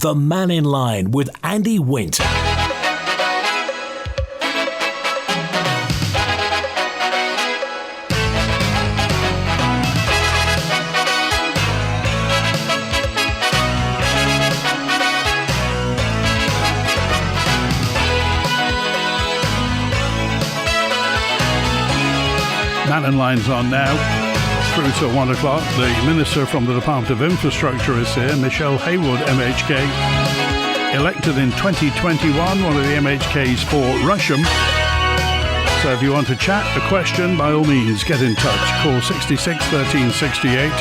The Mannin Line with Andy Wint. Mannin Line's on now, through to 1 o'clock. The Minister from the Department of Infrastructure is here, Michelle Haywood, MHK, elected in 2021, one of the MHKs for Rusham. So if you want to chat, a question, by all means, get in touch. Call 66 13 68,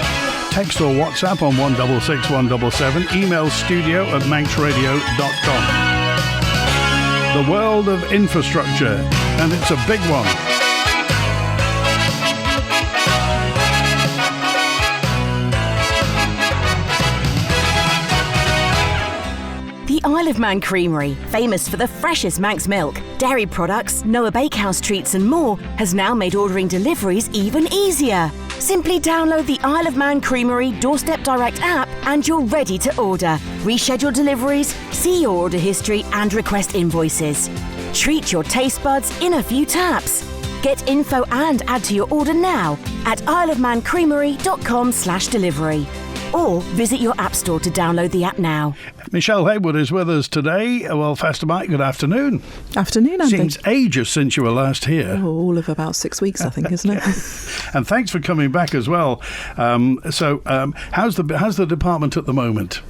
text or WhatsApp on 166 177, email studio@manxradio.com. The world of infrastructure, and it's a big one. The Isle of Man Creamery, famous for the freshest Manx milk, dairy products, Noah Bakehouse treats and more, has now made ordering deliveries even easier. Simply download the Isle of Man Creamery Doorstep Direct app and you're ready to order. Reschedule deliveries, see your order history and request invoices. Treat your taste buds in a few taps. Get info and add to your order now at isleofmancreamery.com/delivery. Or visit your app store to download the app now. Michelle Haywood is with us today. Well, Faster Mike, good afternoon. Afternoon, Andy. Seems ages since you were last here. Oh, all of about 6 weeks, I think, isn't it? And thanks for coming back as well. How's the department at the moment?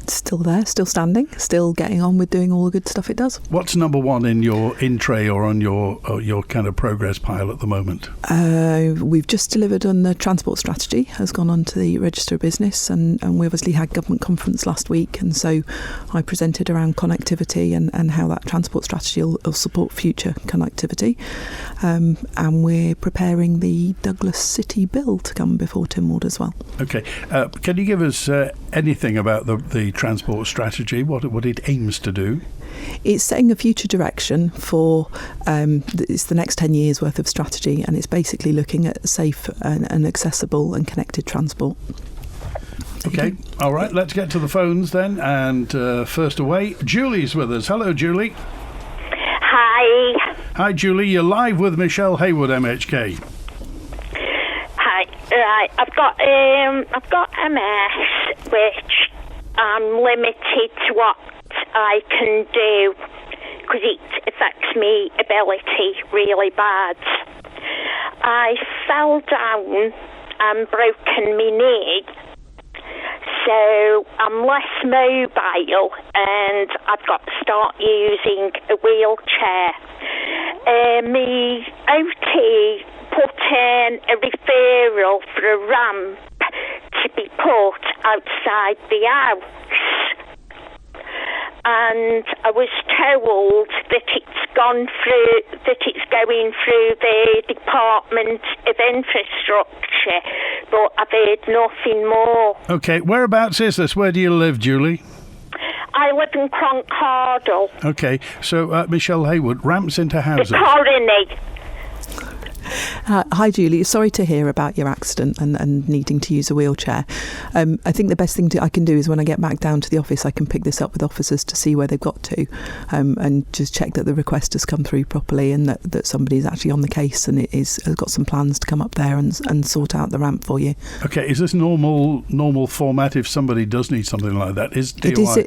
Still there, still standing, still getting on with doing all the good stuff it does. What's number one in your in-tray or on your kind of progress pile at the moment? We've just delivered on the transport strategy, has gone on to the Register of Business, and we obviously had government conference last week, and so I presented around connectivity and how that transport strategy will support future connectivity. And we're preparing the Douglas City Bill to come before Tynwald as well. Okay. Can you give us anything about the transport strategy, what it aims to do? It's setting a future direction for it's the next 10 years worth of strategy, and it's basically looking at safe and accessible and connected transport. Okay, all right, let's get to the phones then, and first away, Julie's with us. Hello, Julie. Hi. Hi, Julie, you're live with Michelle Haywood, MHK. Hi. Right, I've got MS, which I'm limited to what I can do because it affects me ability really bad. I fell down and broken my knee, so I'm less mobile and I've got to start using a wheelchair. My OT put in a referral for a ramp to be put outside the house, and I was told that it's going through the Department of Infrastructure, but I've heard nothing more. Okay, whereabouts is this? Where do you live, Julie? I live in Cloncardle. Okay, so Michelle Haywood, ramps into houses. The Colony. Hi, Julie. Sorry to hear about your accident and needing to use a wheelchair. I think the best thing I can do is when I get back down to the office, I can pick this up with officers to see where they've got to, and just check that the request has come through properly and that somebody's actually on the case and has got some plans to come up there and sort out the ramp for you. Okay, is this normal format if somebody does need something like that? It is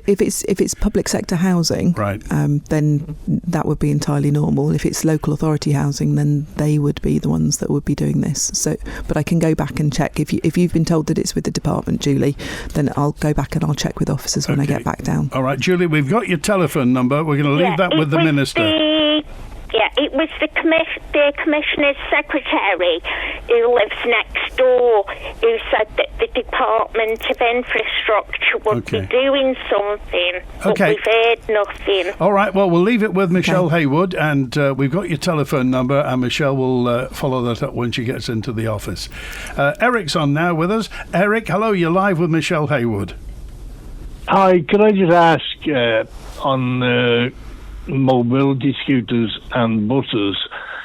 if it's public sector housing, right? Then that would be entirely normal. If it's local authority housing, then they would be the ones that would be doing this. So, but I can go back and check. If you've been told that it's with the department, Julie, then I'll go back and I'll check with officers when I get back down. All right, Julie, we've got your telephone number. We're going to leave that with the Minister. It was the Commissioner's Secretary who lives next door who said that the Department of Infrastructure would be doing something, but we've heard nothing. All right, well, we'll leave it with Michelle Haywood, and we've got your telephone number, and Michelle will follow that up when she gets into the office. Eric's on now with us. Eric, hello, you're live with Michelle Haywood. Hi, could I just ask on mobility scooters and buses,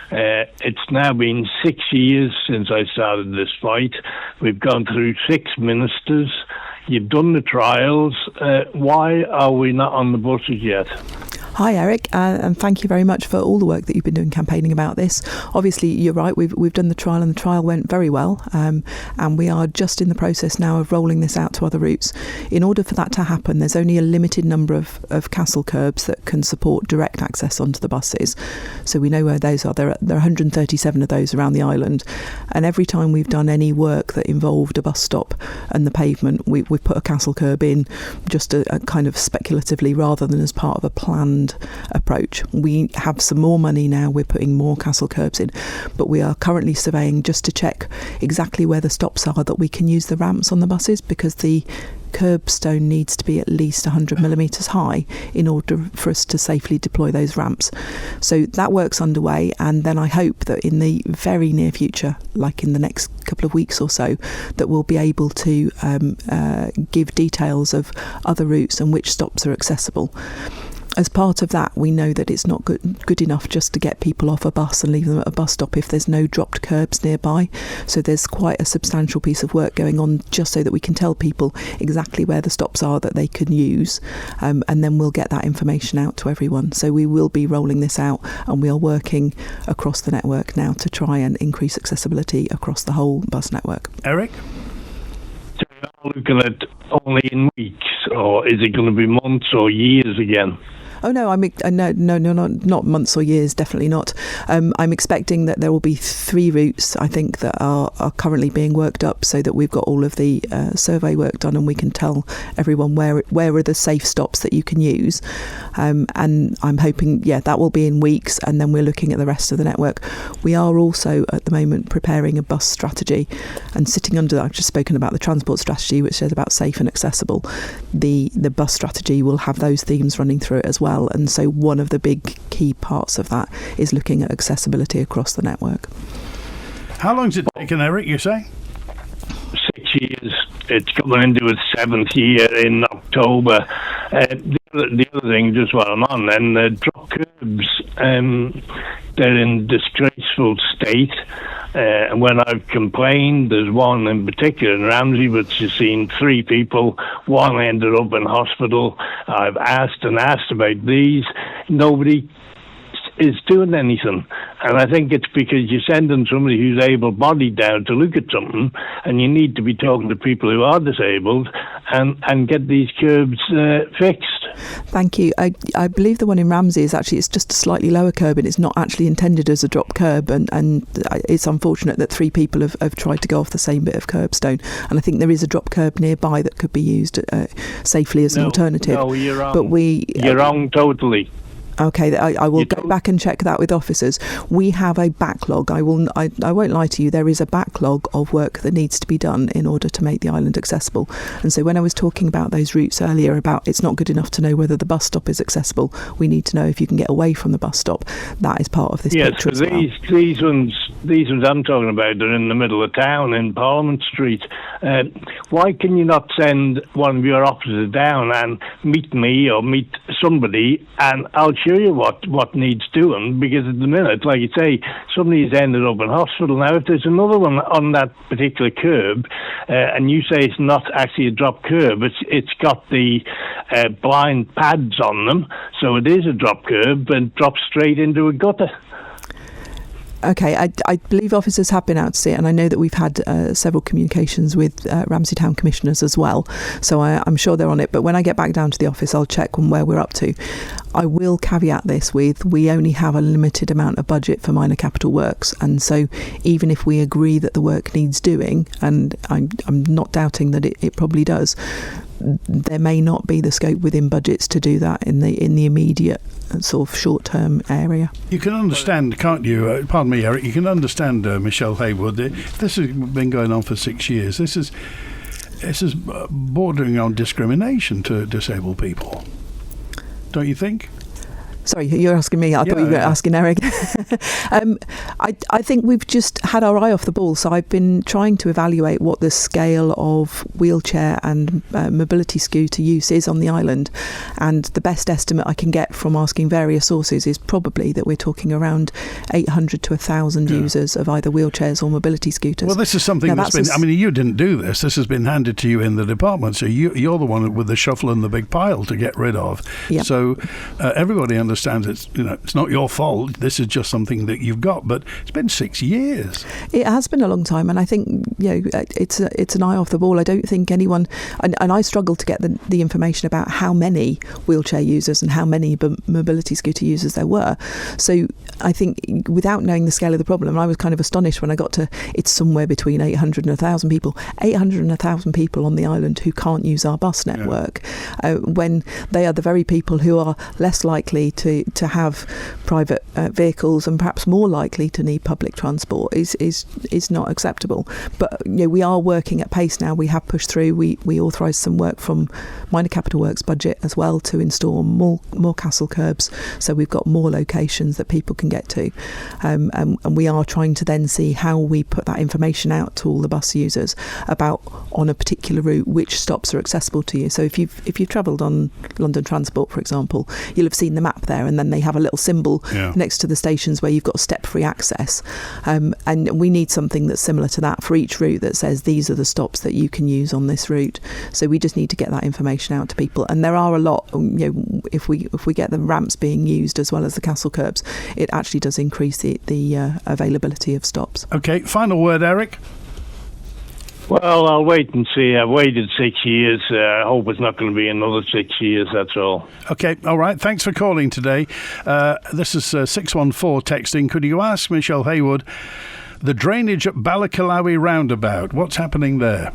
it's now been 6 years since I started this fight. We've gone through 6 ministers. You've done the trials. Why are we not on the buses yet? Hi, Eric, and thank you very much for all the work that you've been doing campaigning about this. Obviously, you're right, we've done the trial, and the trial went very well, and we are just in the process now of rolling this out to other routes. In order for that to happen, there's only a limited number of castle curbs that can support direct access onto the buses. So we know where those are. There are 137 of those around the island, and every time we've done any work that involved a bus stop and the pavement, we've put a castle curb in just a kind of speculatively rather than as part of a planned approach. We have some more money now, we're putting more castle curbs in, but we are currently surveying just to check exactly where the stops are that we can use the ramps on the buses, because the curbstone needs to be at least 100 millimetres high in order for us to safely deploy those ramps. So that work's underway, and then I hope that in the very near future, like in the next couple of weeks or so, that we'll be able to give details of other routes and which stops are accessible. As part of that, we know that it's not good enough just to get people off a bus and leave them at a bus stop if there's no dropped curbs nearby. So there's quite a substantial piece of work going on just so that we can tell people exactly where the stops are that they can use, and then we'll get that information out to everyone. So we will be rolling this out, and we are working across the network now to try and increase accessibility across the whole bus network. Eric? So you're looking at only in weeks, or is it going to be months or years again? Oh no, not months or years, definitely not. I'm expecting that there will be 3 routes, I think, that are currently being worked up, so that we've got all of the survey work done, and we can tell everyone where are the safe stops that you can use. And I'm hoping, that will be in weeks, and then we're looking at the rest of the network. We are also at the moment preparing a bus strategy, and sitting under that, I've just spoken about the transport strategy, which says about safe and accessible. The bus strategy will have those themes running through it as well. And so one of the big key parts of that is looking at accessibility across the network. How long's it taken, Eric, you say? 6 years. It's coming into its 7th year in October. The other thing, just while I'm on, then the drop curbs, they're in disgraceful state. And when I've complained, there's one in particular in Ramsey, which has seen 3 people. One ended up in hospital. I've asked about these. Nobody is doing anything. And I think it's because you're sending somebody who's able-bodied down to look at something, and you need to be talking to people who are disabled and get these curbs fixed. Thank you. I believe the one in Ramsey it's just a slightly lower curb, and it's not actually intended as a drop curb, and it's unfortunate that 3 people have tried to go off the same bit of curbstone, and I think there is a drop curb nearby that could be used safely as an alternative. No, you're wrong. But you're wrong totally. Okay, I will go back and check that with officers. We have a backlog. I won't lie to you. There is a backlog of work that needs to be done in order to make the island accessible. And so when I was talking about those routes earlier, about it's not good enough to know whether the bus stop is accessible. We need to know if you can get away from the bus stop. That is part of this picture as well. These ones I'm talking about are in the middle of town in Parliament Street. Why can you not send one of your officers down and meet me or meet somebody, and I'll show you what needs doing, because at the minute, like you say, somebody's ended up in hospital. Now, if there's another one on that particular curb, and you say it's not actually a drop curb, it's got the blind pads on them, so it is a drop curb and drops straight into a gutter. Okay, I believe officers have been out to see it, and I know that we've had several communications with Ramsey Town commissioners as well, so I'm sure they're on it. But when I get back down to the office, I'll check on where we're up to. I will caveat this with, we only have a limited amount of budget for minor capital works, and so even if we agree that the work needs doing, and I'm not doubting that it probably does, there may not be the scope within budgets to do that in the immediate sort of short-term area. You can understand, can't you? Pardon me, Eric. You can understand, Michelle Haywood. This has been going on for 6 years. This is bordering on discrimination to disabled people. Don't you think? Sorry, you're asking me. I thought you were asking Eric. I think we've just had our eye off the ball. So I've been trying to evaluate what the scale of wheelchair and mobility scooter use is on the island. And the best estimate I can get from asking various sources is probably that we're talking around 800 to 1,000 users of either wheelchairs or mobility scooters. Well, this is something that's been... I mean, you didn't do this. This has been handed to you in the department. So you're the one with the shovel and the big pile to get rid of. Yep. So everybody understands it's not your fault. This is just something that you've got. But it's been 6 years. It has been a long time, and I think it's an eye off the ball. I don't think anyone, and I struggle to get the information about how many wheelchair users and how many mobility scooter users there were. So I think without knowing the scale of the problem, I was kind of astonished when I got to it's somewhere between 800 and 1,000 people. 800 and 1,000 people on the island who can't use our bus network, when they are the very people who are less likely to have private vehicles and perhaps more likely to need public transport is not acceptable. But we are working at pace now. We have pushed through. We authorised some work from Minor Capital Works budget as well to install more castle curbs, so we've got more locations that people can get to, and we are trying to then see how we put that information out to all the bus users about, on a particular route, which stops are accessible to you. So if you've travelled on London Transport, for example, you'll have seen the map there, and then they have a little symbol next to the stations where you've got step-free access, and we need something that's similar to that for each route that says these are the stops that you can use on this route. So we just need to get that information out to people, and there are a lot. If we get the ramps being used as well as the castle curbs, it actually does increase the availability of stops. Okay, final word, Eric. Well, I'll wait and see. I've waited 6 years. I hope it's not going to be another 6 years, that's all. Okay, all right. Thanks for calling today. This is 614 texting. Could you ask Michelle Haywood, the drainage at Ballacalawi roundabout, what's happening there?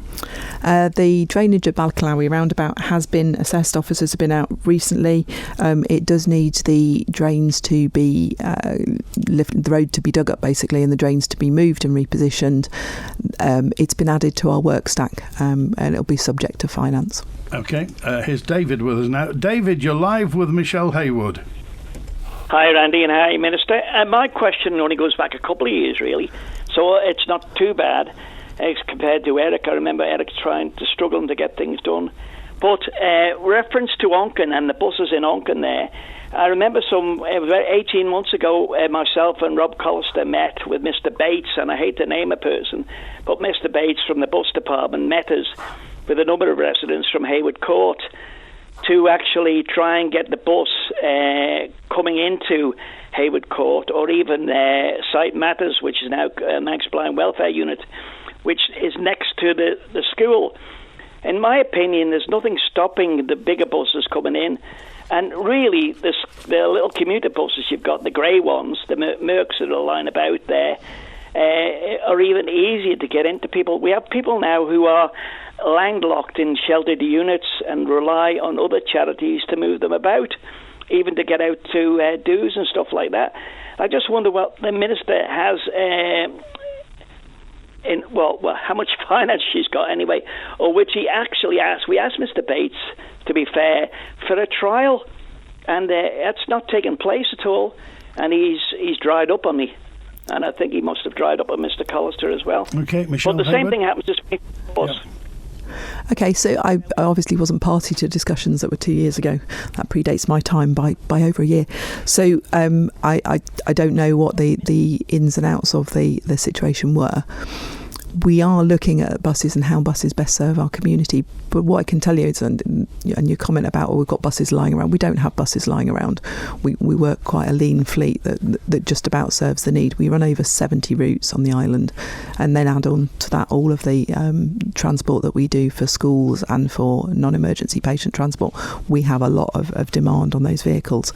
The drainage at Ballacalawi roundabout has been assessed. Officers have been out recently. It does need the drains to be the road to be dug up, basically, and the drains to be moved and repositioned. It's been added to our work stack, and it'll be subject to finance. Okay, here's David with us now. David, you're live with Michelle Haywood. Hi, Randy, and hi, Minister. My question only goes back a couple of years, really, so it's not too bad as compared to Eric. I remember Eric struggling to get things done. But reference to Onken and the buses in Onken there, I remember about 18 months ago, myself and Rob Collister met with Mr. Bates, and I hate to name a person, but Mr. Bates from the bus department met us with a number of residents from Haywood Court to actually try and get the bus coming into Haywood Court, or even Site Matters, which is now Manx Blind Welfare Unit, which is next to the school. In my opinion, there's nothing stopping the bigger buses coming in. And really, the little commuter buses you've got, the grey ones, the Mercs that are lying about there, are even easier to get into people. We have people now who are landlocked in sheltered units and rely on other charities to move them about, even to get out to do's and stuff like that. I just wonder what the Minister has how much finance she's got anyway, or which he actually asked. We asked Mr. Bates, to be fair, for a trial, and that's not taken place at all, and he's dried up on me. And I think he must have dried up on Mr. Collister as well. Okay, Michelle. But the same thing happens to me. Yep. Okay, so I obviously wasn't party to discussions that were 2 years ago. That predates my time by over a year. So I don't know what the ins and outs of the situation were. We are looking at buses and how buses best serve our community. But what I can tell you is, and your comment about, we've got buses lying around, we don't have buses lying around. We work quite a lean fleet that just about serves the need. We run over 70 routes on the island, and then add on to that all of the transport that we do for schools and for non-emergency patient transport. We have a lot of demand on those vehicles.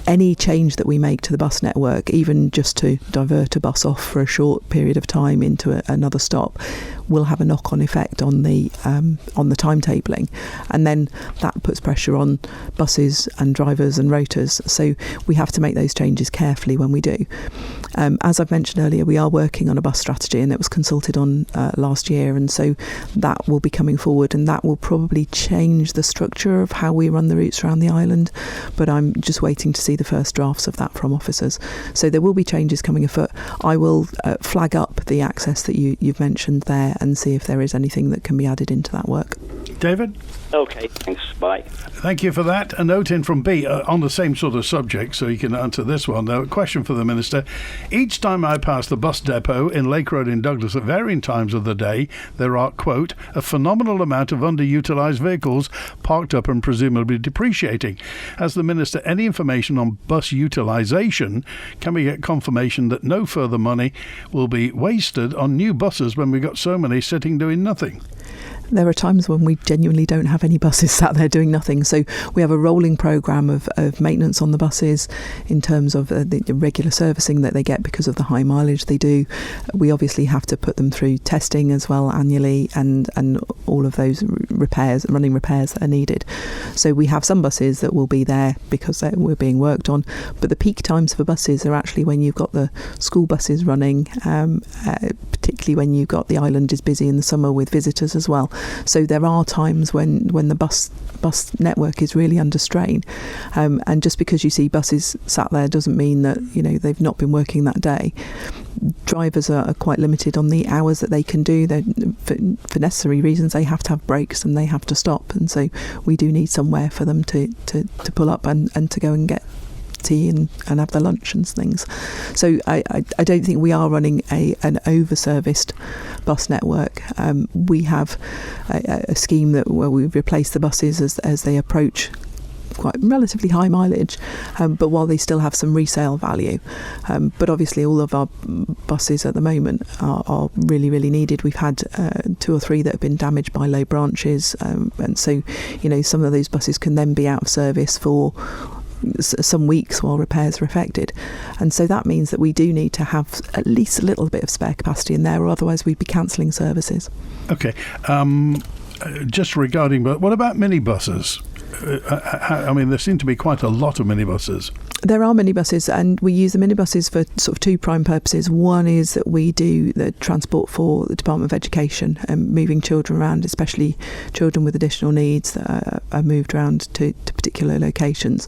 Any change that we make to the bus network, even just to divert a bus off for a short period of time into another stop, will have a knock-on effect on the timetabling, and then that puts pressure on buses and drivers and rotors. So we have to make those changes carefully when we do. As I've mentioned earlier, we are working on a bus strategy, and it was consulted on last year, and so that will be coming forward, and that will probably change the structure of how we run the routes around the island, but I'm just waiting to see the first drafts of that from officers. So there will be changes coming afoot. I will flag up the access that you've mentioned there and see if there is anything that can be added into that work. David? Okay, thanks. Bye. Thank you for that. A note in from B on the same sort of subject, so you can answer this one. Now, a question for the Minister. Each time I pass the bus depot in Lake Road in Douglas at varying times of the day, there are, quote, a phenomenal amount of underutilised vehicles parked up and presumably depreciating. Has the Minister any information on bus utilisation? Can we get confirmation that no further money will be wasted on new buses when we've got so many sitting doing nothing? There are times when we genuinely don't have any buses sat there doing nothing. So we have a rolling programme of maintenance on the buses in terms of the regular servicing that they get because of the high mileage they do. We obviously have to put them through testing as well annually, and all of those running repairs that are needed. So we have some buses that will be there because we're being worked on, but the peak times for buses are actually when you've got the school buses running, particularly when you've got the island is busy in the summer with visitors as well. So there are times when the bus network is really under strain, and just because you see buses sat there doesn't mean that they've not been working that day. Drivers are quite limited on the hours that they can do. For necessary reasons, they have to have breaks and they have to stop, and so we do need somewhere for them to pull up and to go and get tea and have their lunch and things. So I don't think we are running an over-serviced bus network. We have a scheme where we replace the buses as they approach quite relatively high mileage, but while they still have some resale value. But obviously all of our buses at the moment are really, really needed. We've had 2 or 3 that have been damaged by low branches, and so some of those buses can then be out of service for some weeks while repairs are affected, and so that means that we do need to have at least a little bit of spare capacity in there, or otherwise we'd be cancelling services. Okay, just regarding, but what about minibuses? I mean, there seem to be quite a lot of minibuses. There are minibuses, and we use the minibuses for sort of 2 prime purposes. One is that we do the transport for the Department of Education and moving children around, especially children with additional needs that are moved around to particular locations.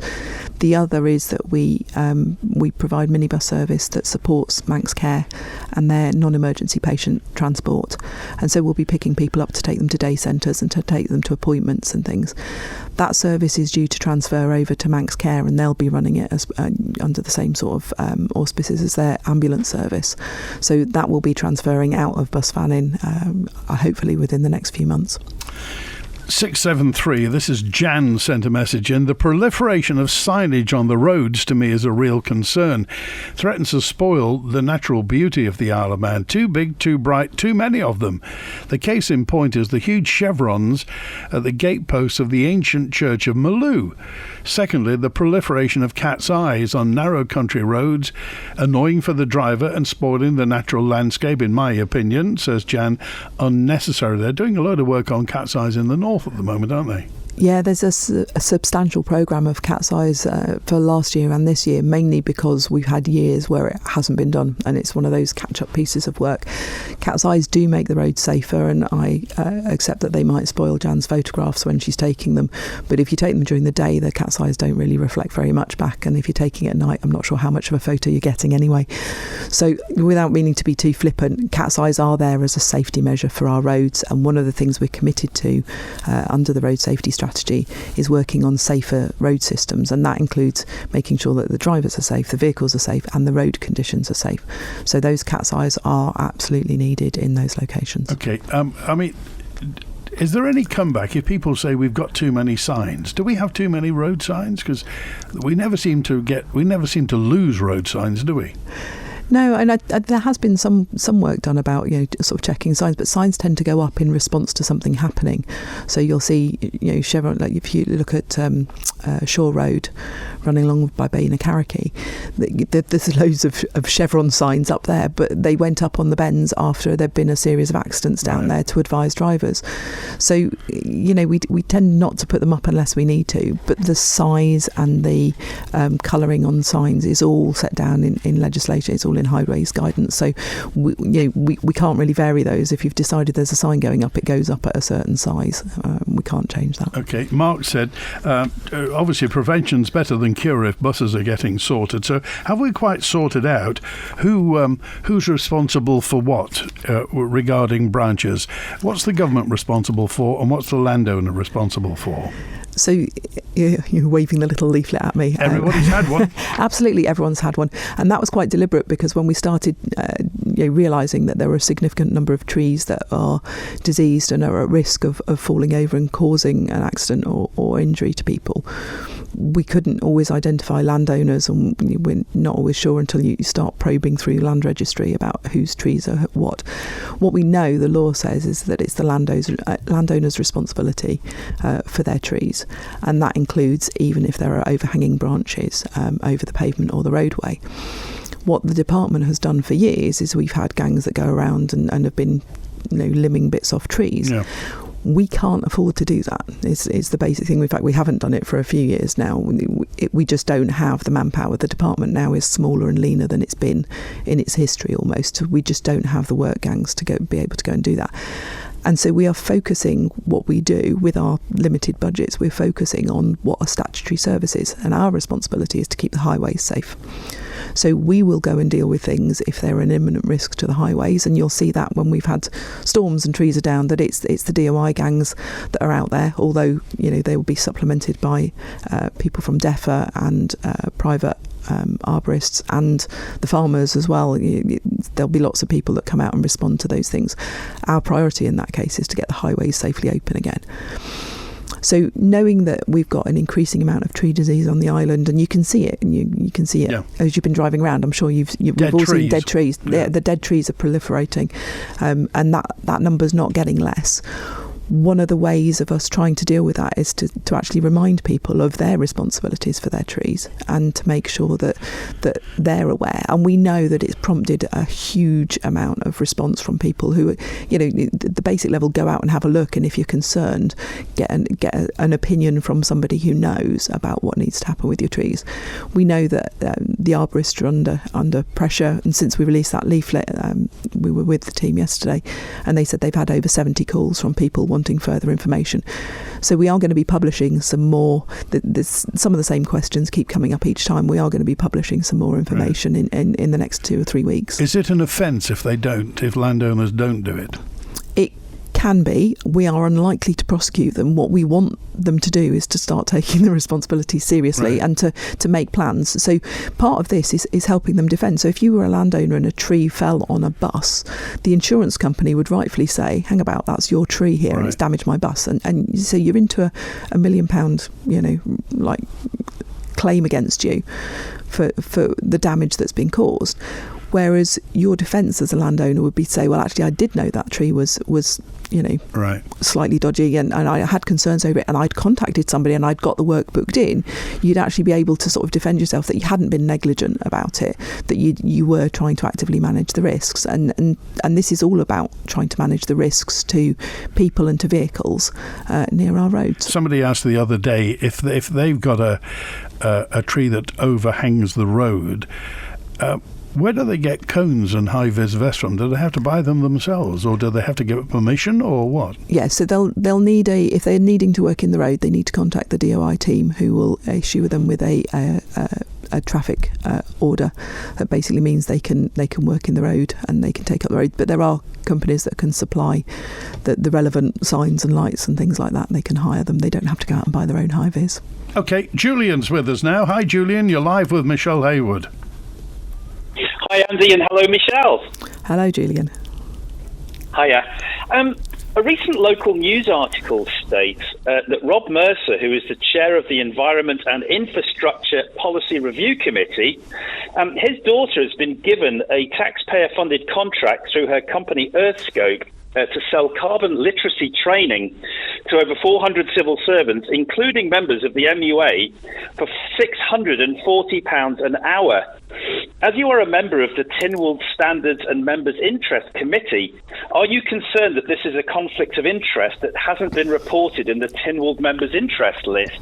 The other is that we provide minibus service that supports Manx Care and their non-emergency patient transport, and so we'll be picking people up to take them to day centres and to take them to appointments and things. That service is due to transfer over to Manx Care, and they'll be running it as under the same sort of auspices as their ambulance service. So that will be transferring out of bus vanning, hopefully within the next few months. 673, this is Jan sent a message in. The proliferation of signage on the roads to me is a real concern. Threatens to spoil the natural beauty of the Isle of Man. Too big, too bright, too many of them. The case in point is the huge chevrons at the gateposts of the ancient church of Maloo. Secondly, the proliferation of cat's eyes on narrow country roads, annoying for the driver and spoiling the natural landscape, in my opinion, says Jan. Unnecessary. They're doing a load of work on cat's eyes in the north at the moment, aren't they? Yeah, there's a substantial programme of cat's eyes for last year and this year, mainly because we've had years where it hasn't been done, and it's one of those catch-up pieces of work. Cat's eyes do make the roads safer, and I accept that they might spoil Jan's photographs when she's taking them, but if you take them during the day, the cat's eyes don't really reflect very much back, and if you're taking it at night, I'm not sure how much of a photo you're getting anyway. So without meaning to be too flippant, cat's eyes are there as a safety measure for our roads, and one of the things we're committed to under the road safety strategy is working on safer road systems, and that includes making sure that the drivers are safe, the vehicles are safe, and the road conditions are safe. So those cat's eyes are absolutely needed in those locations. Okay, I mean, is there any comeback if people say we've got too many signs? Do we have too many road signs? Because we never seem to lose road signs, do we? No, and there has been some work done about sort of checking signs, but signs tend to go up in response to something happening. So you'll see chevron, like if you look at Shore Road running along by Bainacarrackie, there's loads of chevron signs up there, but they went up on the bends after there'd been a series of accidents down there to advise drivers. So we tend not to put them up unless we need to, but the size and the colouring on signs is all set down in legislation. It's all all in highways guidance. So we can't really vary those. If you've decided there's a sign going up, it goes up at a certain size. We can't change that. Okay, Mark said, obviously prevention's better than cure if buses are getting sorted. So have we quite sorted out who's responsible for what regarding branches? What's the government responsible for, and what's the landowner responsible for? So you're waving the little leaflet at me. Everybody's had one. Absolutely, everyone's had one. And that was quite deliberate, because when we started realising that there were a significant number of trees that are diseased and are at risk of falling over and causing an accident or injury to people, we couldn't always identify landowners, and we're not always sure until you start probing through the land registry about whose trees are what. What we know the law says is that it's the landowner's responsibility for their trees. And that includes even if there are overhanging branches over the pavement or the roadway. What the department has done for years is we've had gangs that go around and have been limbing bits off trees. Yeah. We can't afford to do that. It's the basic thing. In fact, we haven't done it for a few years now. We just don't have the manpower. The department now is smaller and leaner than it's been in its history almost. We just don't have the work gangs to be able to go and do that. And so we are focusing what we do with our limited budgets. We're focusing on what are statutory services, and our responsibility is to keep the highways safe. So we will go and deal with things if they're an imminent risk to the highways, and you'll see that when we've had storms and trees are down, that it's the DOI gangs that are out there, although they will be supplemented by people from DEFA and private arborists and the farmers as well. There'll be lots of people that come out and respond to those things. Our priority in that case is to get the highways safely open again. So knowing that we've got an increasing amount of tree disease on the island, and you can see it, and you can see it as you've been driving around. I'm sure we've all seen dead trees. Yeah. The dead trees are proliferating, and that number's not getting less. One of the ways of us trying to deal with that is to actually remind people of their responsibilities for their trees, and to make sure that they're aware. And we know that it's prompted a huge amount of response from people who, the basic level, go out and have a look, and if you're concerned, get an opinion from somebody who knows about what needs to happen with your trees. We know that the arborists are under pressure, and since we released that leaflet, we were with the team yesterday, and they said they've had over 70 calls from people wanting further information. So we are going to be publishing some more. Some of the same questions keep coming up each time. We are going to be publishing some more information in the next 2 or 3 weeks. Is it an offence if landowners don't do it? It can be. We are unlikely to prosecute them. What we want them to do is to start taking the responsibility seriously, and to make plans. So part of this is helping them defend. So if you were a landowner and a tree fell on a bus, the insurance company would rightfully say, hang about, that's your tree here, and it's damaged my bus. And so you're into a £1 million, claim against you for the damage that's been caused. Whereas your defence as a landowner would be to say, well, actually, I did know that tree was slightly dodgy, and I had concerns over it, and I'd contacted somebody and I'd got the work booked in. You'd actually be able to sort of defend yourself that you hadn't been negligent about it, that you were trying to actively manage the risks. And this is all about trying to manage the risks to people and to vehicles near our roads. Somebody asked the other day if they've got a tree that overhangs the road, where do they get cones and high-vis vests from? Do they have to buy them themselves, or do they have to give it permission, or what? Yeah, so they'll need if they're needing to work in the road, they need to contact the DOI team, who will issue them with a traffic order. That basically means they can work in the road and they can take up the road. But there are companies that can supply the relevant signs and lights and things like that, and they can hire them. They don't have to go out and buy their own high-vis. Okay, Julian's with us now. Hi, Julian. You're live with Michelle Haywood. Hi, Andy, and hello, Michelle. Hello, Julian. Hiya. A recent local news article states that Rob Mercer, who is the chair of the Environment and Infrastructure Policy Review Committee, his daughter has been given a taxpayer-funded contract through her company Earthscope to sell carbon literacy training to over 400 civil servants, including members of the MUA, for £640 an hour. As you are a member of the Tynwald Standards and Members' Interest Committee, are you concerned that this is a conflict of interest that hasn't been reported in the Tynwald Members' Interest list?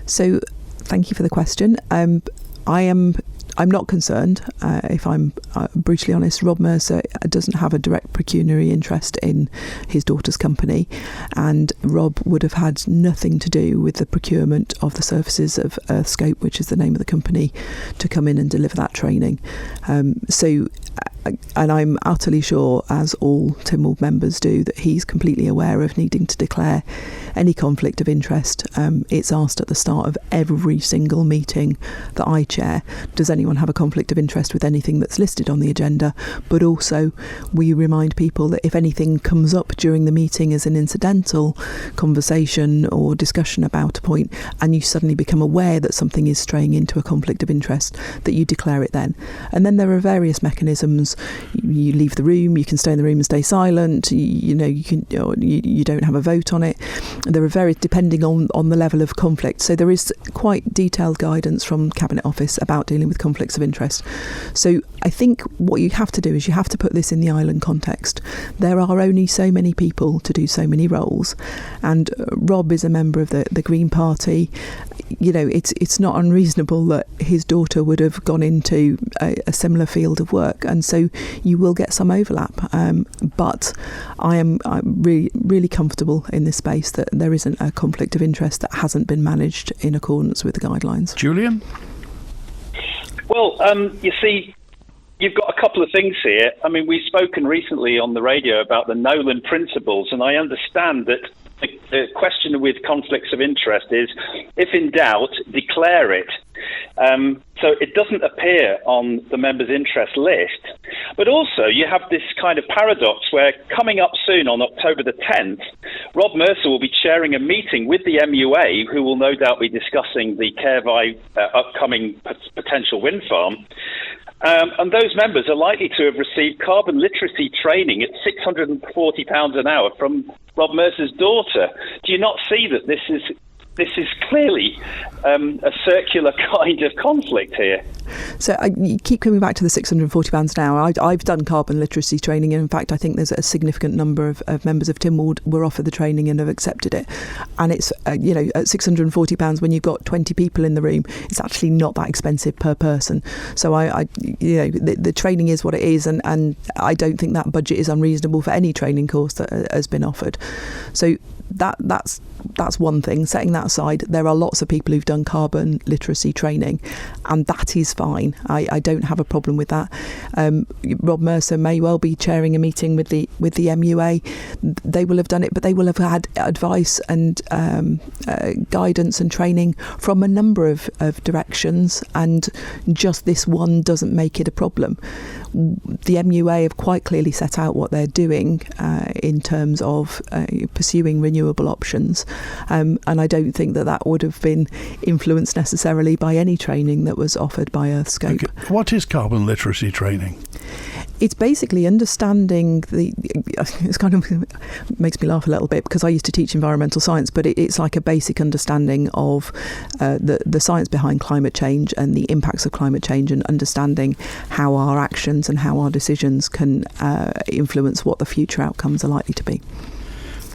So, thank you for the question. I'm not concerned, if I'm brutally honest. Rob Mercer doesn't have a direct pecuniary interest in his daughter's company, and Rob would have had nothing to do with the procurement of the services of Earthscope, which is the name of the company, to come in and deliver that training. And I'm utterly sure, as all Tynwald members do, that he's completely aware of needing to declare any conflict of interest. It's asked at the start of every single meeting that I chair, does anyone have a conflict of interest with anything that's listed on the agenda? But also we remind people that if anything comes up during the meeting as an incidental conversation or discussion about a point, and you suddenly become aware that something is straying into a conflict of interest, that you declare it then. And then there are various mechanisms. You leave the room, you can stay in the room and stay silent, you don't have a vote on it. There are various, depending on the level of conflict. So there is quite detailed guidance from Cabinet Office about dealing with conflicts of interest. So I think what you have to do is you have to put this in the island context. There are only so many people to do so many roles, and Rob is a member of the Green Party. It's not unreasonable that his daughter would have gone into a similar field of work, and so you will get some overlap. But I'm really, really comfortable in this space that there isn't a conflict of interest that hasn't been managed in accordance with the guidelines. Julian? Well, you see, you've got a couple of things here. I mean, we've spoken recently on the radio about the Nolan principles, and I understand that the question with conflicts of interest is, if in doubt, declare it. So it doesn't appear on the members' interest list. But also, you have this kind of paradox where coming up soon on October the 10th, Rob Mercer will be chairing a meeting with the MUA, who will no doubt be discussing the Caervie upcoming potential wind farm. And those members are likely to have received carbon literacy training at £640 an hour from Rob Mercer's daughter. Do you not see that this is clearly a circular kind of conflict here? So you keep coming back to the £640 an hour. I've done carbon literacy training, and in fact I think there's a significant number of members of Tynwald were offered the training and have accepted it. And it's at £640 when you've got 20 people in the room, it's actually not that expensive per person. So the training is what it is, and I don't think that budget is unreasonable for any training course that has been offered. So that's one thing. Setting that aside, there are lots of people who've done carbon literacy training, and that is fine. I don't have a problem with that. Rob Mercer may well be chairing a meeting with the MUA. They will have done it, but they will have had advice and guidance and training from a number of directions, and just this one doesn't make it a problem. The MUA have quite clearly set out what they're doing in terms of pursuing renewable options, and I don't think that would have been influenced necessarily by any training that was offered by Earthscope. Okay. What is carbon literacy training? It's basically understanding it's kind of makes me laugh a little bit because I used to teach environmental science, but it's like a basic understanding of the science behind climate change and the impacts of climate change, and understanding how our actions and how our decisions can influence what the future outcomes are likely to be.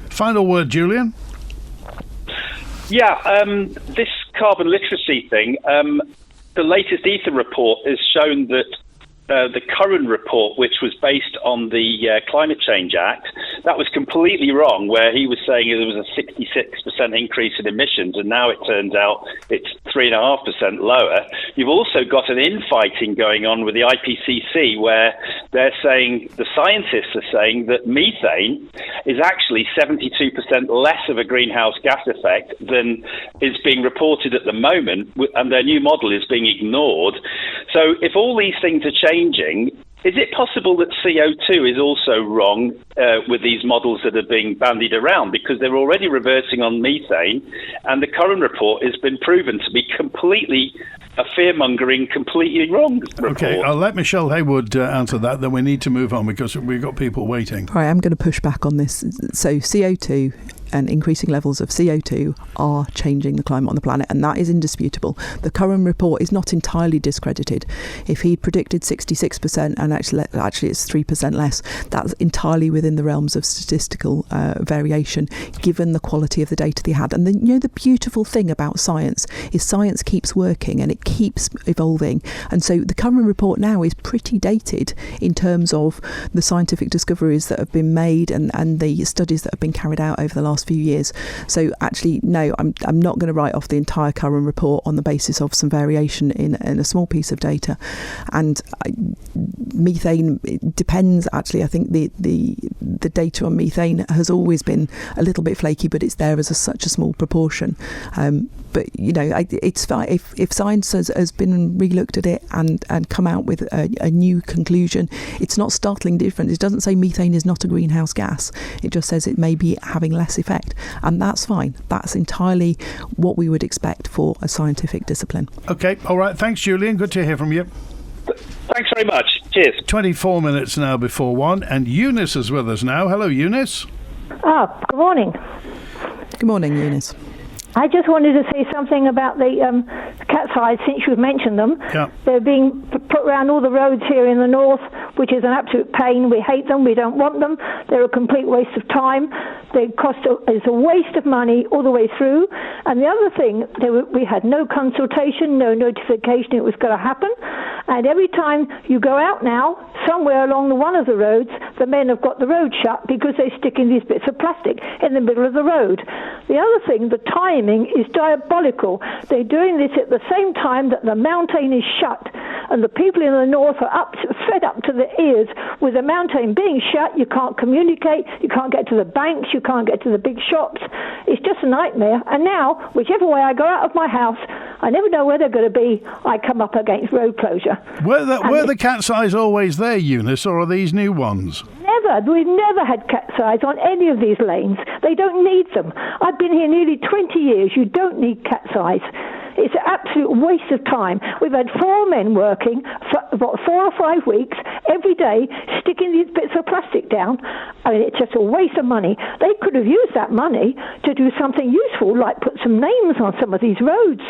Final word, Julian? Yeah, this carbon literacy thing, the latest ETHA report has shown that the current report, which was based on the Climate Change Act, that was completely wrong, where he was saying there was a 66% increase in emissions, and now it turns out it's 3.5% lower. You've also got an infighting going on with the IPCC, where they're saying, the scientists are saying that methane is actually 72% less of a greenhouse gas effect than is being reported at the moment, and their new model is being ignored. So if all these things are changing, is it possible that CO2 is also wrong with these models that are being bandied around, because they're already reversing on methane, and the current report has been proven to be completely a fear-mongering, completely wrong report? Okay, I'll let Michelle Haywood answer that, then we need to move on because we've got people waiting. All right, I'm going to push back on this. So CO2 and increasing levels of CO2 are changing the climate on the planet, and that is indisputable. The Curran report is not entirely discredited. If he predicted 66% and actually it's 3% less, that's entirely within the realms of statistical variation, given the quality of the data they had. And the beautiful thing about science is science keeps working and it keeps evolving. And so the Curran report now is pretty dated in terms of the scientific discoveries that have been made and the studies that have been carried out over the last few years. So actually, no, I'm not going to write off the entire Curran report on the basis of some variation in a small piece of data. And methane, it depends. Actually, I think the data on methane has always been a little bit flaky, but it's there as such a small proportion. But it's fine if science has been re-looked at it and come out with a new conclusion. It's not startling different. It doesn't say methane is not a greenhouse gas. It just says it may be having less effect, and that's fine. That's entirely what we would expect for a scientific discipline. Okay, all right. Thanks, Julian. Good to hear from you. Thanks very much. Cheers. 24 minutes now before 1, and Eunice is with us now. Hello, Eunice. Good morning. Good morning, Eunice. I just wanted to say something about the cat's eyes, since you've mentioned them. Yeah. They're being put around all the roads here in the north, which is an absolute pain. We hate them. We don't want them. They're a complete waste of time. It's a waste of money all the way through. And the other thing, we had no consultation, no notification it was going to happen. And every time you go out now, somewhere along one of the roads, the men have got the road shut because they're sticking these bits of plastic in the middle of the road. The other thing, the timing is diabolical. They're doing this at the same time that the mountain is shut, and the people in the north are fed up to the ears with the mountain being shut. You can't communicate, you can't get to the banks, you can't get to the big shops. It's just a nightmare. And now, whichever way I go out of my house, I never know where they're going to be. I come up against road closure. Were the cat's eyes always there, Eunice, or are these new ones? Never. We've never had cat's eyes on any of these lanes. They don't need them. I've been here nearly 20 years. You don't need cat's eyes. It's an absolute waste of time. We've had 4 men working for 4 or 5 weeks every day, sticking these bits of plastic down. I mean, it's just a waste of money. They could have used that money to do something useful, like put some names on some of these roads.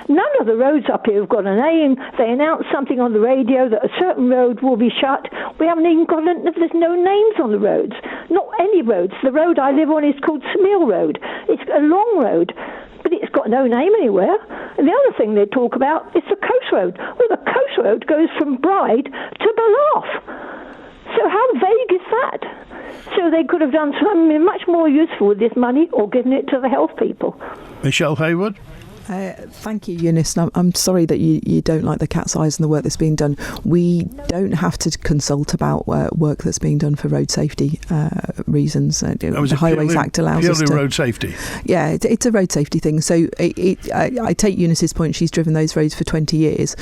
None of the roads up here have got a name. They announced something on the radio that a certain road will be shut. We haven't even got there's no names on the roads. Not any roads. The road I live on is called Smeal Road. It's a long road, but it's got no name anywhere. And the other thing they talk about is the coast road. Well, the coast road goes from Bride to Ballaugh. So how vague is that? So they could have done something much more useful with this money, or given it to the health people. Michelle Haywood? Thank you, Eunice. I'm sorry that you don't like the cat's eyes and the work that's being done. We don't have to consult about work that's being done for road safety reasons. The Highways Act allows us to... Purely road safety? Yeah, it's a road safety thing. So I take Eunice's point. She's driven those roads for 20 years,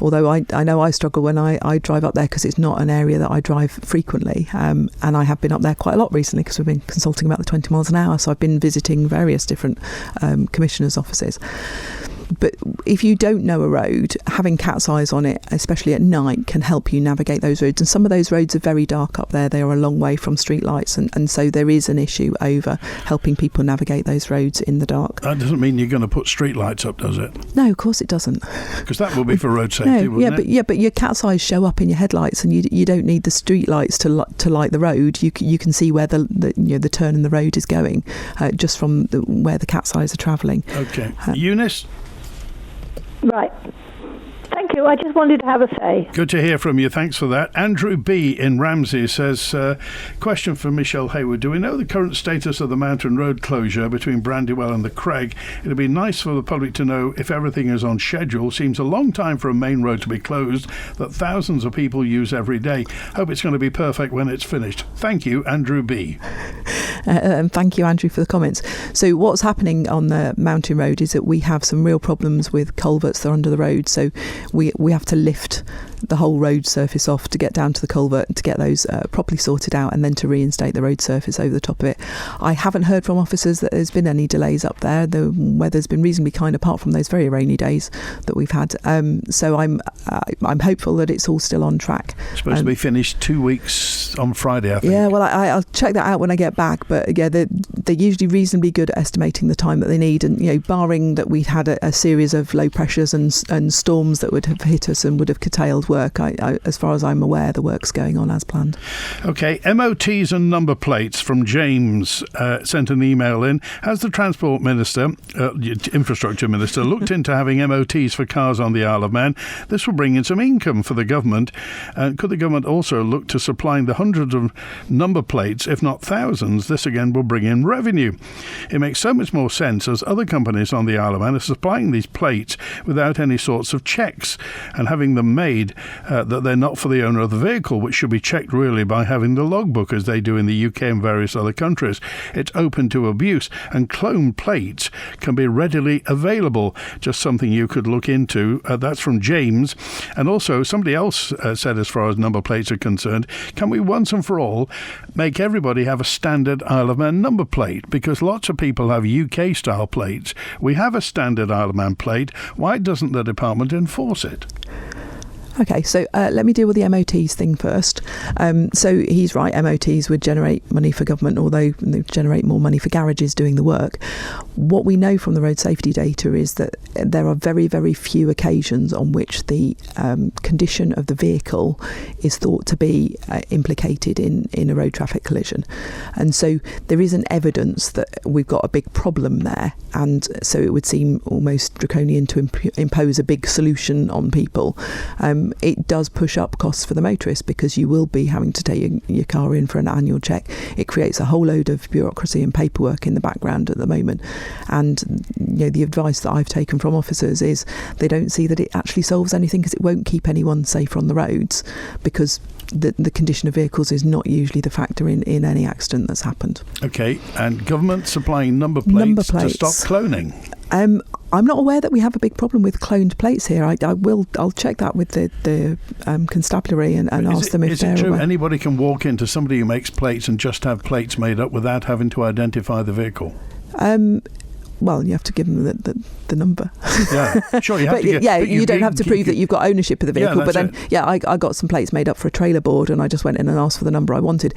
although I know I struggle when I drive up there because it's not an area that I drive frequently. And I have been up there quite a lot recently because we've been consulting about the 20 miles an hour. So I've been visiting various different commissioners' offices. But if you don't know a road, having cat's eyes on it, especially at night, can help you navigate those roads. And some of those roads are very dark up there. They are a long way from street lights. And so there is an issue over helping people navigate those roads in the dark. That doesn't mean you're going to put street lights up, does it? No, of course it doesn't. Because that will be for road safety, wouldn't it? But your cat's eyes show up in your headlights, and you don't need the street lights to light the road. You can see where the turn in the road is going, just from where the cat's eyes are travelling. Okay. Eunice? Right. Thank you. I just wanted to have a say. Good to hear from you. Thanks for that. Andrew B. in Ramsey says, question for Michelle Haywood. Do we know the current status of the mountain road closure between Brandywell and the Craig? It'd be nice for the public to know if everything is on schedule. Seems a long time for a main road to be closed that thousands of people use every day. Hope it's going to be perfect when it's finished. Thank you, Andrew B. Thank you, Andrew, for the comments. So what's happening on the mountain road is that we have some real problems with culverts that are under the road. So we have to lift the whole road surface off to get down to the culvert and to get those properly sorted out, and then to reinstate the road surface over the top of it. I haven't heard from officers that there's been any delays up there. The weather's been reasonably kind apart from those very rainy days that we've had. So I'm hopeful that it's all still on track. It's supposed to be finished 2 weeks on Friday, I think. Yeah, well, I'll check that out when I get back. But yeah, they're usually reasonably good at estimating the time that they need, and barring that we'd had a series of low pressures and storms that would have hit us and would have curtailed work, I, as far as I'm aware, the work's going on as planned. Okay, MOTs and number plates from James sent an email in. Has the Transport Minister, Infrastructure Minister, looked into having MOTs for cars on the Isle of Man? This will bring in some income for the government. Could the government also look to supplying the hundreds of number plates, if not thousands? This again will bring in revenue. It makes so much more sense as other companies on the Isle of Man are supplying these plates without any sorts of checks and having them made that they're not for the owner of the vehicle, which should be checked really by having the logbook as they do in the UK and various other countries. It's open to abuse, and cloned plates can be readily available. Just something you could look into. That's from James. And also somebody else said, as far as number plates are concerned, can we once and for all make everybody have a standard Isle of Man number plate? Because lots of people have UK style plates. We have a standard Isle of Man plate. Why doesn't the department enforce it? Okay, so let me deal with the MOTs thing first. So he's right, MOTs would generate money for government, although they generate more money for garages doing the work. What we know from the road safety data is that there are very, very few occasions on which the condition of the vehicle is thought to be implicated in a road traffic collision. And so there isn't evidence that we've got a big problem there. And so it would seem almost draconian to impose a big solution on people. It does push up costs for the motorist because you will be having to take your car in for an annual check. It creates a whole load of bureaucracy and paperwork in the background at the moment. And the advice that I've taken from officers is they don't see that it actually solves anything, because it won't keep anyone safer on the roads, because the condition of vehicles is not usually the factor in any accident that's happened. Okay, and government supplying number plates to stop cloning? I'm not aware that we have a big problem with cloned plates here. I'll check that with the constabulary and ask them if they're aware. Is it true anybody can walk into somebody who makes plates and just have plates made up without having to identify the vehicle? Well, you have to give them the number. Yeah, sure. You have to you don't have to prove that you've got ownership of the vehicle. But then, I got some plates made up for a trailer board, and I just went in and asked for the number I wanted.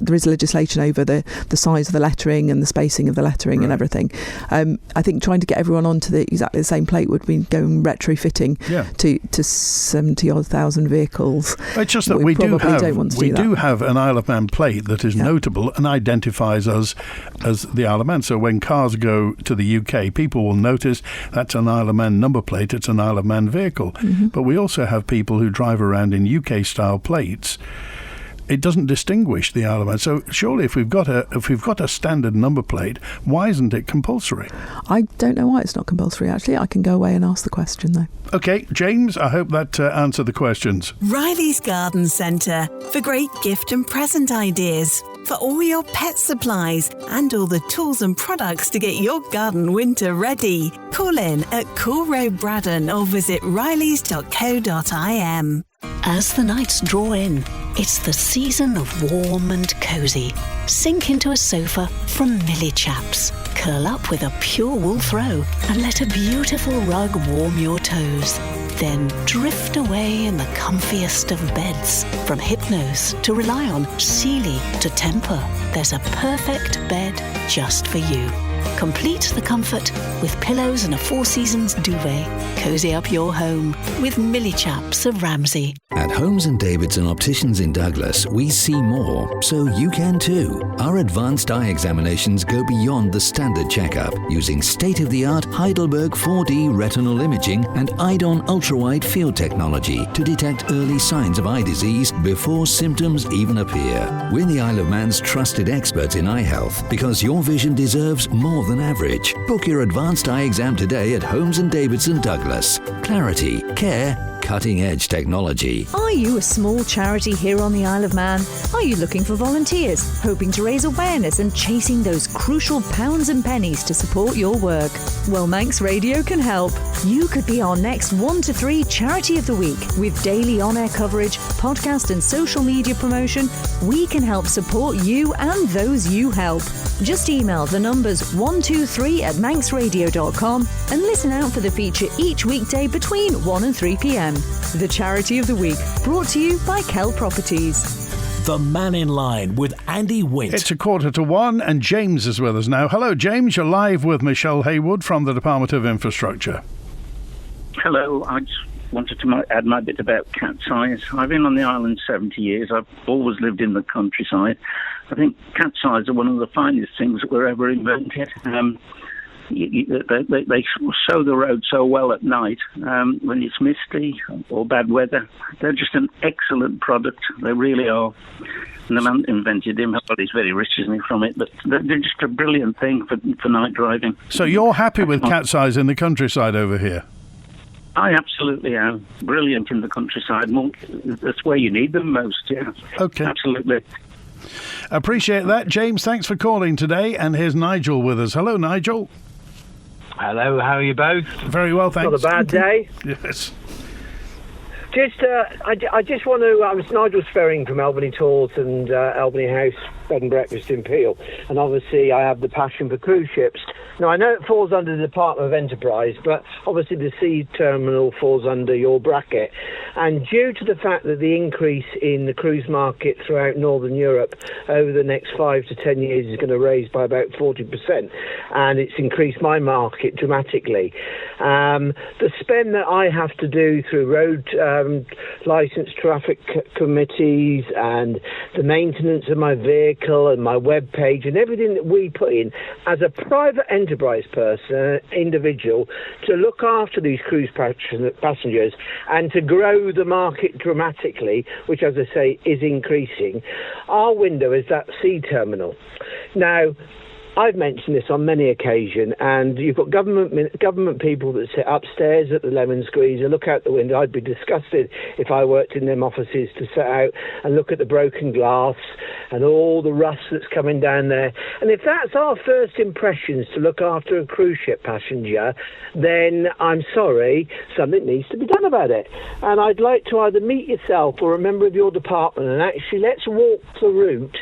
There is legislation over the size of the lettering and the spacing of the lettering and everything. I think trying to get everyone onto exactly the same plate would be going retrofitting to 70-odd thousand vehicles. It's just that we do have an Isle of Man plate that is notable and identifies us as the Isle of Man. So when cars go to the UK, people will notice that's an Isle of Man number plate, it's an Isle of Man vehicle. Mm-hmm. But we also have people who drive around in UK-style plates. It doesn't distinguish the Isle of Man. So surely, if we've got a standard number plate, why isn't it compulsory? I don't know why it's not compulsory. Actually, I can go away and ask the question though. Okay, James, I hope that answered the questions. Riley's Garden Centre for great gift and present ideas, for all your pet supplies and all the tools and products to get your garden winter ready. Call in at Cool Road Braddon or visit rileys.co.im. As the nights draw in, it's the season of warm and cosy. Sink into a sofa from Millie Chaps. Curl up with a pure wool throw and let a beautiful rug warm your toes. Then drift away in the comfiest of beds. From Hypnose to Rely On, Sealy to Temper, there's a perfect bed just for you. Complete the comfort with pillows and a Four Seasons duvet. Cozy up your home with Millie Chaps of Ramsey. At Holmes & Davidson Opticians in Douglas, we see more, so you can too. Our advanced eye examinations go beyond the standard checkup, using state-of-the-art Heidelberg 4D retinal imaging and IDON ultrawide field technology to detect early signs of eye disease before symptoms even appear. We're the Isle of Man's trusted experts in eye health, because your vision deserves more than average. Book your advanced eye exam today at Holmes & Davidson Douglas. Clarity, care, cutting-edge technology. Are you a small charity here on the Isle of Man? Are you looking for volunteers, hoping to raise awareness and chasing those crucial pounds and pennies to support your work? Well, Manx Radio can help. You could be our next 1 to 3 Charity of the Week. With daily on-air coverage, podcast and social media promotion, we can help support you and those you help. Just email the numbers 123@manxradio.com and listen out for the feature each weekday between 1 and 3 p.m. The Charity of the Week, brought to you by Kell Properties. The Mannin Line with Andy Wint. It's 1:45 and James is with us now. Hello, James. You're live with Michelle Haywood from the Department of Infrastructure. Hello. I just wanted to add my bit about cat's eyes. I've been on the island 70 years. I've always lived in the countryside. I think cat's eyes are one of the finest things that were ever invented. They show the road so well at night when it's misty or bad weather. They're just an excellent product. They really are. And the man invented him. Well, he's very rich, isn't he, from it? But they're just a brilliant thing for night driving. So you're happy with cat's eyes in the countryside over here? I absolutely am. Brilliant in the countryside. Well, that's where you need them most, yeah. Okay. Absolutely. Appreciate that. James, thanks for calling today. And here's Nigel with us. Hello, Nigel. Hello, how are you both? Very well, thanks. Not a bad day. Yes. I just want to. I'm Nigel Sperring from Albany Tours and Albany House Bed and Breakfast in Peel, and obviously I have the passion for cruise ships. Now I know it falls under the Department of Enterprise, but obviously the sea terminal falls under your bracket. And due to the fact that the increase in the cruise market throughout Northern Europe over the next 5 to 10 years is going to raise by about 40%, and it's increased my market dramatically. The spend that I have to do through road licensed traffic committees and the maintenance of my vehicle and my web page and everything that we put in as a private enterprise person, individual, to look after these cruise passengers and to grow the market dramatically, which, as I say, is increasing. Our window is that sea terminal. Now, I've mentioned this on many occasions, and you've got government people that sit upstairs at the lemon squeezer, look out the window. I'd be disgusted if I worked in them offices to sit out and look at the broken glass and all the rust that's coming down there. And if that's our first impressions to look after a cruise ship passenger, then I'm sorry, something needs to be done about it. And I'd like to either meet yourself or a member of your department and actually let's walk the route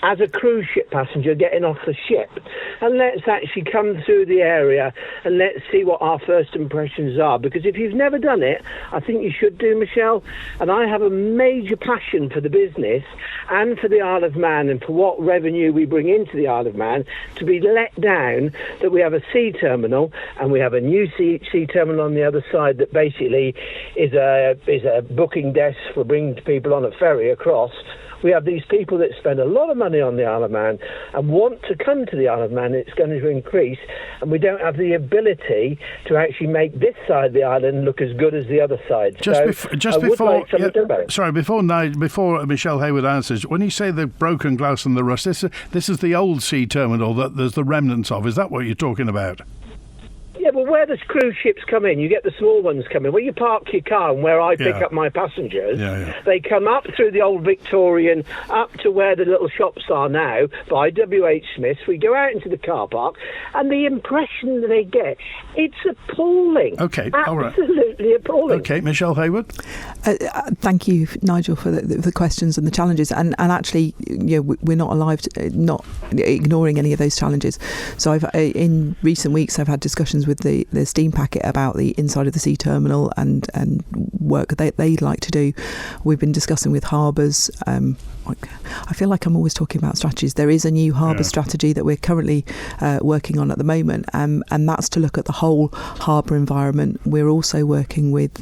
as a cruise ship passenger getting off the ship. And let's actually come through the area and let's see what our first impressions are. Because if you've never done it, I think you should do, Michelle. And I have a major passion for the business and for the Isle of Man and for what revenue we bring into the Isle of Man, to be let down that we have a sea terminal and we have a new sea terminal on the other side that basically is a booking desk for bringing people on a ferry across. We have these people that spend a lot of money on the Isle of Man and want to come to the Isle of Man. It's going to increase, and we don't have the ability to actually make this side of the island look as good as the other side. Before Michelle Haywood answers, when you say the broken glass and the rust, this is the old sea terminal that there's the remnants of. Is that what you're talking about? Yeah, but where does cruise ships come in? You get the small ones come in. Where you park your car and where I pick up my passengers, they come up through the old Victorian, up to where the little shops are now, by W.H. Smith's. We go out into the car park, and the impression that they get, it's appalling. Okay, all right. Absolutely appalling. Okay, Michelle Haywood. Thank you, Nigel, for the questions and the challenges. And actually, we're not not ignoring any of those challenges. So in recent weeks, I've had discussions with the steam packet about the inside of the sea terminal and work they'd like to do. We've been discussing with harbours. I feel like I'm always talking about strategies. There is a new harbour strategy that we're currently working on at the moment, and that's to look at the whole harbour environment. We're also working with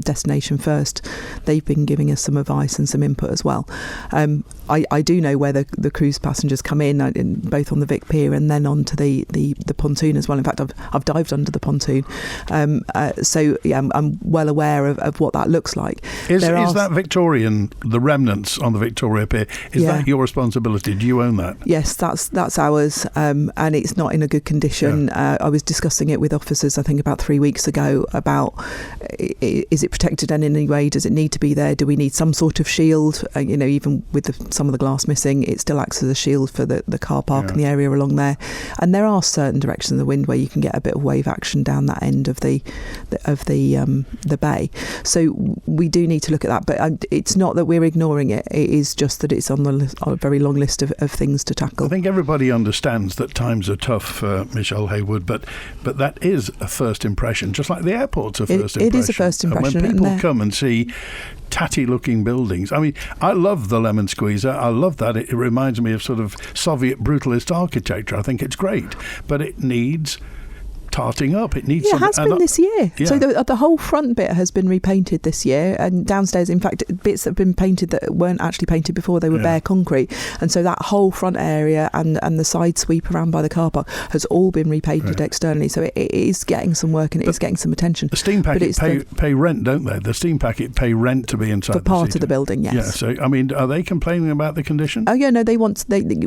Destination First. They've been giving us some advice and some input as well. I do know where the cruise passengers come in both on the Vic Pier and then onto the pontoon as well. In fact, I've dived under the pontoon. I'm well aware of what that looks like. Is that Victorian, the remnants on the Victoria Pier, is that your responsibility? Do you own that? Yes, that's ours, and it's not in a good condition. I was discussing it with officers, I think about 3 weeks ago, about is it protected in any way? Does it need to be there? Do we need some sort of shield? Even with some of the glass missing, it still acts as a shield for the car park and the area along there. And there are certain directions of the wind where you can get a bit of wave action down that end of the bay. So we do need to look at that, but it's not that we're ignoring it. It is just that it's on a very long list of things to tackle. I think everybody understands that times are tough for Michelle Haywood, but that is a first impression, just like the airport's a first impression. It is a first impression. And when people come and see tatty-looking buildings, I mean, I love the Lemon Squeezer. I love that. It reminds me of sort of Soviet brutalist architecture. I think it's great, but it needs tarting up. It needs. It has been this year. Yeah. So the whole front bit has been repainted this year, and downstairs, in fact, bits that have been painted that weren't actually painted before, they were bare concrete, and so that whole front area and the side sweep around by the car park has all been repainted externally. So it is getting some work and it is getting some attention. The steam packet pay rent, don't they? The steam packet pay rent to be inside for part of the building. Yes. Yeah. So I mean, are they complaining about the condition? Oh yeah, no.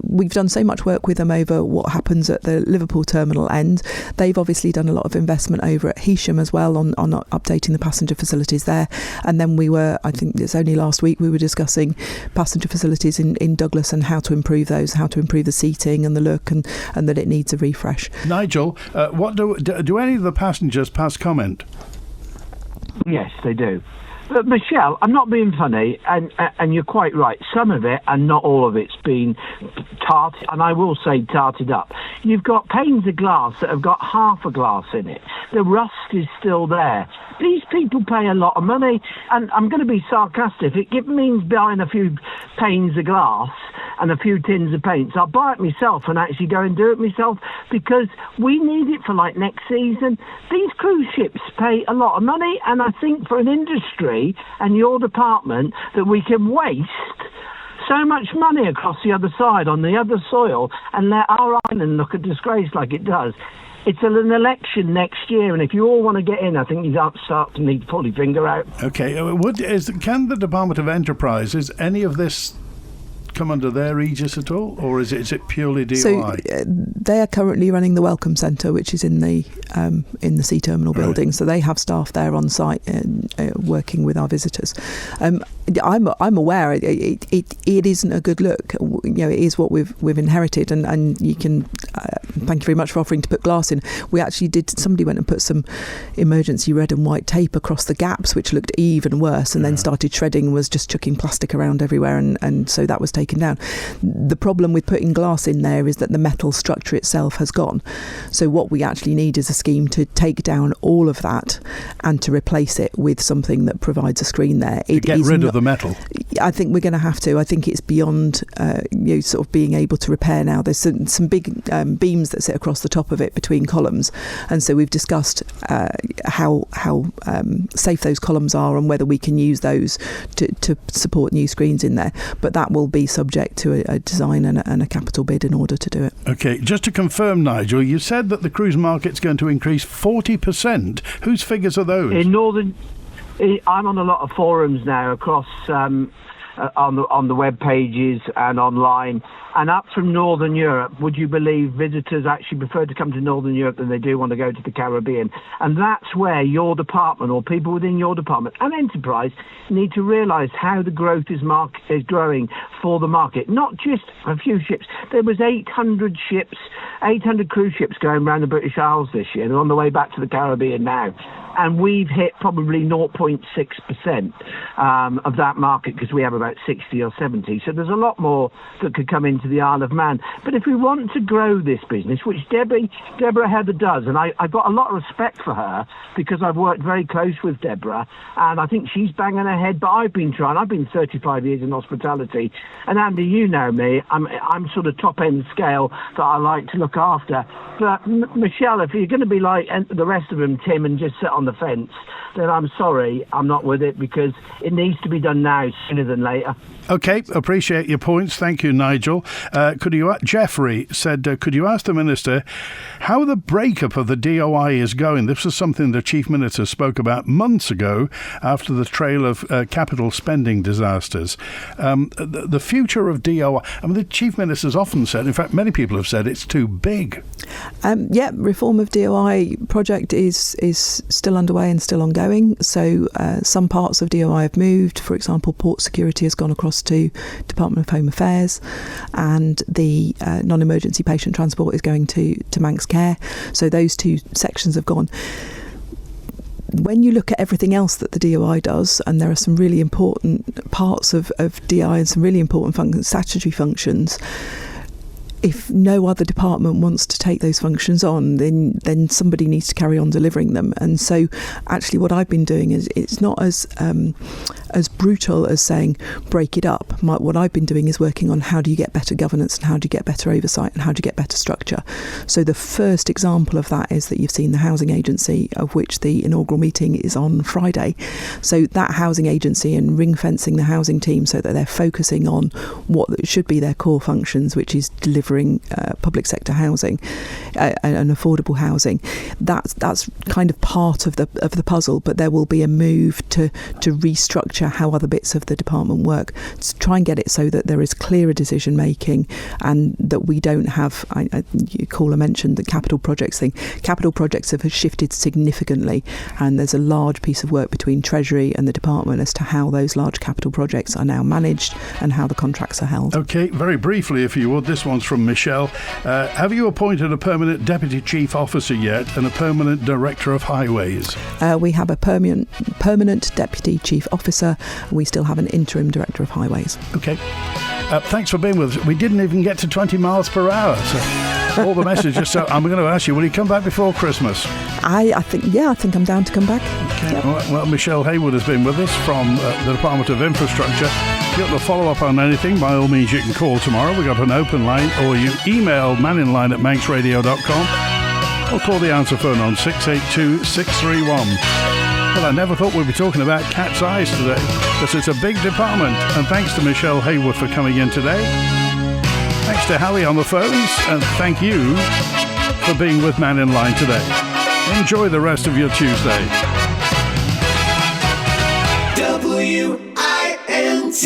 We've done so much work with them over what happens at the Liverpool terminal end. They've obviously done a lot of investment over at Heysham as well on updating the passenger facilities there. And then I think it's only last week, we were discussing passenger facilities in Douglas and how to improve those, how to improve the seating and the look, and that it needs a refresh. Nigel, what do any of the passengers pass comment? Yes, they do. But Michelle, I'm not being funny, and you're quite right. Some of it, and not all of it's been tarted, and I will say tarted up. You've got panes of glass that have got half a glass in it. The rust is still there. These people pay a lot of money, and I'm going to be sarcastic. If it means buying a few panes of glass and a few tins of paints, I'll buy it myself and actually go and do it myself, because we need it for like next season. These cruise ships pay a lot of money, and I think for an industry and your department that we can waste so much money across the other side on the other soil and let our island look a disgrace like it does. It's an election next year, and if you all want to get in, I think you start to need to pull your finger out. Okay, can the Department of Enterprise, is any of this come under their aegis at all, or is it purely DOI? So they are currently running the Welcome Centre, which is in the Sea Terminal building. So they have staff there on site working with our visitors. I'm aware it isn't a good look. It is what we've inherited, and you can thank you very much for offering to put glass in. We actually did. Somebody went and put some emergency red and white tape across the gaps, which looked even worse, and then started shredding, was just chucking plastic around everywhere, and so that was taken down. The problem with putting glass in there is that the metal structure itself has gone. So what we actually need is a scheme to take down all of that and to replace it with something that provides a screen there. Get rid of the metal. I think we're going to have to. I think it's beyond sort of being able to repair now. There's some big beams that sit across the top of it between columns, and so we've discussed how safe those columns are and whether we can use those to support new screens in there. But that will be subject to a design and a capital bid in order to do it. Okay, just to confirm, Nigel, you said that the cruise market's going to increase 40%. Whose figures are those? In Northern, I'm on a lot of forums now across on the web pages and online, and up from Northern Europe. Would you believe visitors actually prefer to come to Northern Europe than they do want to go to the Caribbean? And that's where your department, or people within your department and enterprise, need to realise how the growth is growing for the market, not just a few ships. There was 800 cruise ships going around the British Isles this year. They're on the way back to the Caribbean now. And we've hit probably 0.6% of that market, because we have about 60 or 70. So there's a lot more that could come into the Isle of Man. But if we want to grow this business, which Deborah Heather does, and I've got a lot of respect for her because I've worked very close with Deborah, and I think she's banging her head, but I've been trying. I've been 35 years in hospitality. And Andy, you know me, I'm sort of top-end scale that I like to look after. But Michelle, if you're going to be like the rest of them, Tim, and just sit on the fence, then I'm sorry, I'm not with it, because it needs to be done now sooner than later. Okay, appreciate your points. Thank you, Nigel. Jeffrey said, could you ask the Minister how the breakup of the DOI is going? This was something the Chief Minister spoke about months ago after the trail of capital spending disasters. The future of DOI, I mean, the Chief Minister's often said, in fact, many people have said, it's too big. Reform of DOI project is still underway and still ongoing. So some parts of DOI have moved. For example, port security has gone across to Department of Home Affairs, and the non-emergency patient transport is going to Manx Care. So those two sections have gone. When you look at everything else that the DOI does, and there are some really important parts of DI and some really important statutory functions, if no other department wants to take those functions on, then somebody needs to carry on delivering them. And so actually what I've been doing is, it's not as brutal as saying break it up. What I've been doing is working on how do you get better governance and how do you get better oversight and how do you get better structure. So the first example of that is that you've seen the Housing Agency, of which the inaugural meeting is on Friday. So that Housing Agency and ring-fencing the housing team so that they're focusing on what should be their core functions, which is delivering public sector housing and affordable housing. That's kind of part of the puzzle, but there will be a move to restructure how other bits of the department work to try and get it so that there is clearer decision making and that we don't have, Caller mentioned the capital projects thing. Capital projects have shifted significantly, and there's a large piece of work between Treasury and the department as to how those large capital projects are now managed and how the contracts are held. Okay, very briefly, if you would, this one's from Michelle. Have you appointed a permanent Deputy Chief Officer yet and a permanent Director of Highways? We have a permanent Deputy Chief Officer. We still have an interim Director of Highways. Okay. Thanks for being with us. We didn't even get to 20 miles per hour. So all the messages. So I'm going to ask you, will you come back before Christmas? I think I'm down to come back. Okay. Yep. Well, Michelle Haywood has been with us from the Department of Infrastructure. If you want to follow up on anything, by all means, you can call tomorrow. We've got an open line, or you email manninline@manxradio.com or call the answer phone on 682 631. Well, I never thought we'd be talking about cat's eyes today, because it's a big department. And thanks to Michelle Haywood for coming in today. Thanks to Harry on the phones, and thank you for being with Mannin Line today. Enjoy the rest of your Tuesday. WINT